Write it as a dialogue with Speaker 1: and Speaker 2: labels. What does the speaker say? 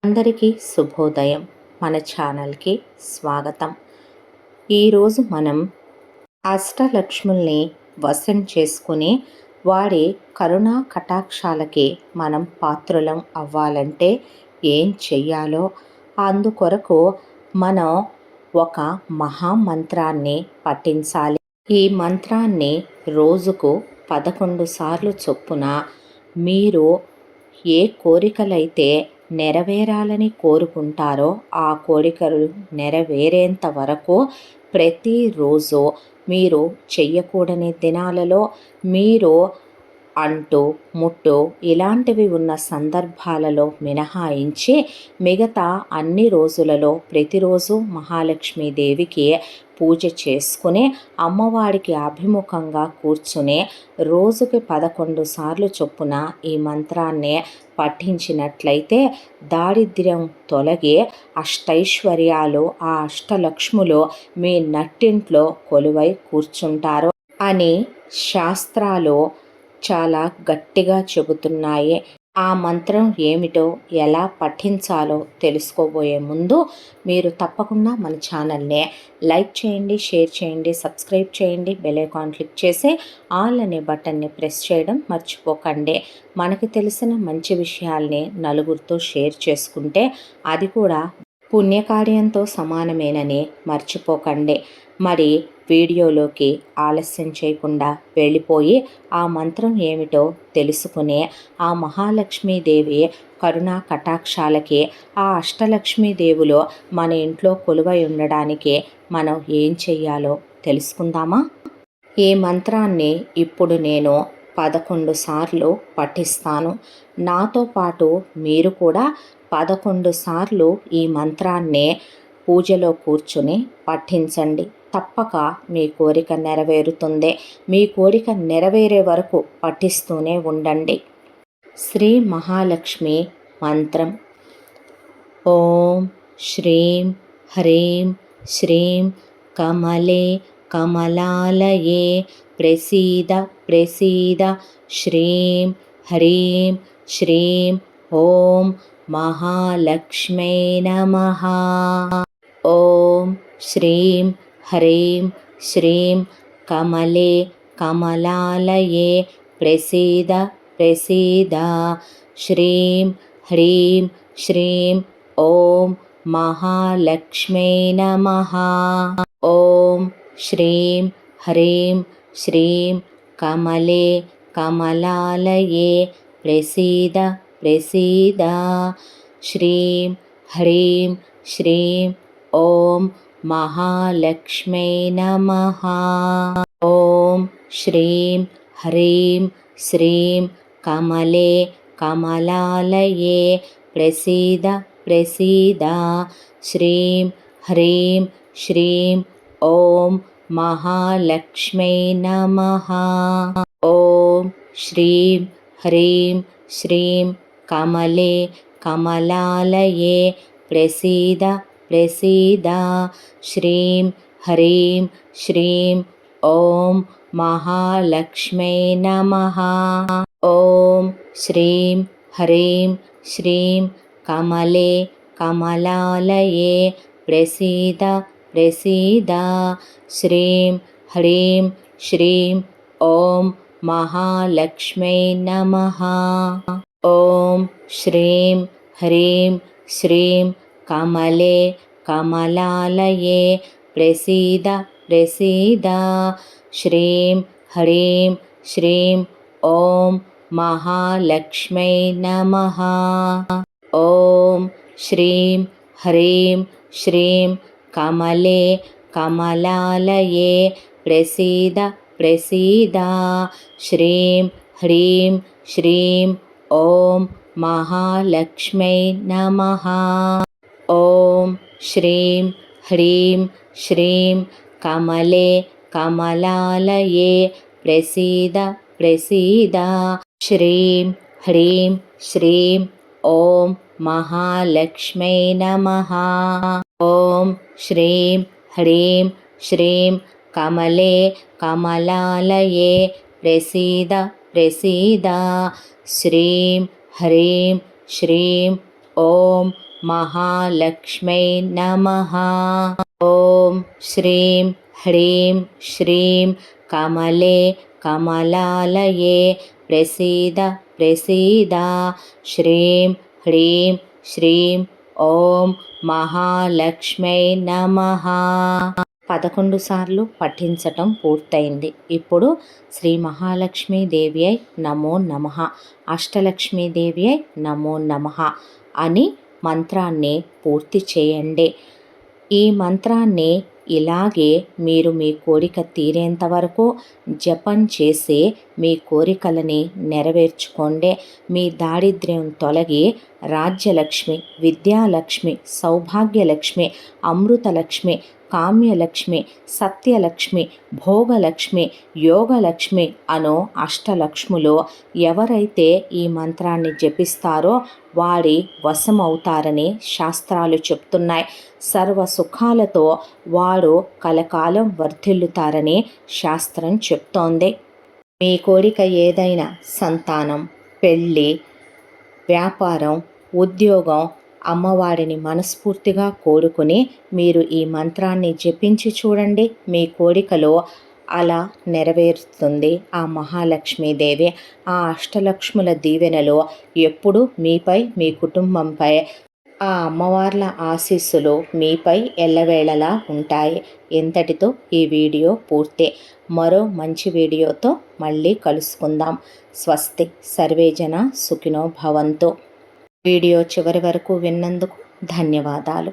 Speaker 1: అందరికీ శుభోదయం. మన ఛానల్కి స్వాగతం. ఈరోజు మనం అష్టలక్ష్ముల్ని వశం చేసుకుని వాడి కరుణా కటాక్షాలకి మనం పాత్రులం అవ్వాలంటే ఏం చెయ్యాలో, అందుకొరకు మనం ఒక మహామంత్రాన్ని పఠించాలి. ఈ మంత్రాన్ని రోజుకు 11 సార్లు చొప్పున మీరు ఏ కోరికలైతే నెరవేరాలని కోరుకుంటారో ఆ కోరికలు నెరవేరేంత వరకు ప్రతిరోజు మీరు చెయ్యకూడని దినాలలో, మీరు అంటు ముట్టు ఇలాంటివి ఉన్న సందర్భాలలో మినహాయించి మిగతా అన్ని రోజులలో ప్రతిరోజు మహాలక్ష్మీదేవికి పూజ చేసుకుని అమ్మవారికి అభిముఖంగా కూర్చుని రోజుకి 11 సార్లు చొప్పున ఈ మంత్రాన్ని పఠించినట్లయితే దారిద్ర్యం తొలగి అష్టైశ్వర్యాలు, ఆ అష్టలక్ష్ములు మీ నట్టింట్లో కొలువై కూర్చుంటారు అని శాస్త్రాలు చాలా గట్టిగా చెబుతున్నాయి. ఆ మంత్రం ఏమిటో, ఎలా పఠించాలో తెలుసుకోబోయే ముందు మీరు తప్పకుండా మన ఛానల్ని లైక్ చేయండి, షేర్ చేయండి, సబ్స్క్రైబ్ చేయండి, బెల్ ఐకాన్ క్లిక్ చేసి ఆల్ అనే బటన్ని ప్రెస్ చేయడం మర్చిపోకండి. మనకి తెలిసిన మంచి విషయాల్ని నలుగురితో షేర్ చేసుకుంటే అది కూడా పుణ్యకార్యంతో సమానమేనని మర్చిపోకండి. మరి వీడియోలోకి ఆలస్యం చేయకుండా వెళ్ళిపోయి ఆ మంత్రం ఏమిటో తెలుసుకుని ఆ మహాలక్ష్మీదేవి కరుణా కటాక్షాలకి, ఆ అష్టలక్ష్మీదేవులు మన ఇంట్లో కొలువై ఉండడానికి మనం ఏం చెయ్యాలో తెలుసుకుందామా? ఈ మంత్రాన్ని ఇప్పుడు నేను 11 సార్లు పఠిస్తాను. నాతో పాటు మీరు కూడా 11 సార్లు ఈ మంత్రాన్ని పూజలో కూర్చుని పఠించండి. తప్పక మీ కోరిక నెరవేరుతుంది. మీ కోరిక నెరవేరే వరకు పఠిస్తూనే ఉండండి. శ్రీ మహాలక్ష్మి మంత్రం. ఓం శ్రీం హ్రీం శ్రీం కమలే కమలాలయే ప్రసీద ప్రసీద శ్రీం హ్రీం శ్రీం ఓం మహాలక్ష్మీ నమః. ఓం శ్రీం హ్రీం శ్రీం కమలే కమలాలయే ప్రసీద ప్రసీద శ్రీం హ్రీం శ్రీం ఓం మహాలక్ష్మీ నమః. ఓం శ్రీం హ్రీం శ్రీం కమలే కమలాలయే ప్రసీద ప్రసీద శ్రీం హ్రీం శ్రీం ఓం మహాలక్ష్మీ నమః. ఓం శ్రీం హ్రీం శ్రీం కమలే కమలాలయే ప్రసీద ప్రసీద శ్రీం హ్రీం శ్రీం ఓం మహాలక్ష్మీ నమః. ఓం శ్రీం హ్రీం శ్రీం కమలే కమలాలయే ప్రసీద ప్రసీద శ్రీం హ్రీం శ్రీం ఓం మహాలక్ష్మీ నమః. ఓం శ్రీం హ్రీం శ్రీం కమలే కమలాలయే ప్రసీద ప్రసీద శ్రీం హ్రీం శ్రీం ఓం మహాలక్ష్మీ నమః. ఓం శ్రీం హ్రీం శ్రీం కమలే కమలాలయే ప్రసీద ప్రసీద శ్రీం హ్రీం శ్రీం ఓం మహాలక్ష్మీ నమః. ఓం శ్రీం హ్రీం శ్రీం కమలే కమలాలయే ప్రసీద ప్రసీద శ్రీం హ్రీం శ్రీం ఓం మహాలక్ష్మీ నమః. ఓం శ్రీం హ్రీం శ్రీం కమలే కమలాలయే ప్రసీద ప్రసీద శ్రీం హ్రీం శ్రీం ఓం మహాలక్ష్మీ నమః. ఓం శ్రీం హ్రీం శ్రీం కమలే కమలాలయే ప్రసీద ప్రసీద శ్రీం హ్రీం శ్రీం ఓం महालक्ष्मै नमः। ॐ श्रीं ह्रीं श्रीं कमले कमलालये प्रसीद प्रसीद। श्रीं ह्रीं श्रीं ఓం మహాలక్ష్మై నమః. 11 సార్లు పఠించటం పూర్తయింది. ఇప్పుడు శ్రీ మహాలక్ష్మీదేవి అయి నమో నమః, అష్టలక్ష్మీదేవి అయి నమో నమః అని మంత్రాన్ని పూర్తి చేయండి. ఈ మంత్రాన్ని ఇలాగే మీరు మీ కోరిక తీరేంత వరకు జపం చేసి మీ కోరికలని నెరవేర్చుకోండి. మీ దారిద్ర్యం తొలగి రాజ్యలక్ష్మి, విద్యాలక్ష్మి, సౌభాగ్యలక్ష్మి, అమృతలక్ష్మి, కామ్యలక్ష్మి, సత్యలక్ష్మి, భోగలక్ష్మి, యోగలక్ష్మి అను అష్టలక్ష్ములు ఎవరైతే ఈ మంత్రాన్ని జపిస్తారో వారి వశమవుతారని శాస్త్రాలు చెప్తున్నాయి. సర్వ సుఖాలతో వారు కలకాలం వర్ధిల్లుతారని శాస్త్రం చెప్తోంది. మీ కోరిక ఏదైనా సంతానం, పెళ్ళి, వ్యాపారం, ఉద్యోగం, అమ్మవారిని మనస్ఫూర్తిగా కోరుకుని మీరు ఈ మంత్రాన్ని జపించి చూడండి. మీ కోరికలో అలా నెరవేరుతుంది ఆ మహాలక్ష్మీదేవి. ఆ అష్టలక్ష్ముల దీవెనలో ఎప్పుడు మీపై, మీ కుటుంబంపై ఆ అమ్మవార్ల ఆశీస్సులు మీపై ఎల్లవేళలా ఉంటాయి. ఇంతటితో ఈ వీడియో పూర్తి. మరో మంచి వీడియోతో మళ్ళీ కలుసుకుందాం. స్వస్తి. సర్వే జన సుఖినో భవంతు. వీడియో చివరి వరకు విన్నందుకు ధన్యవాదాలు.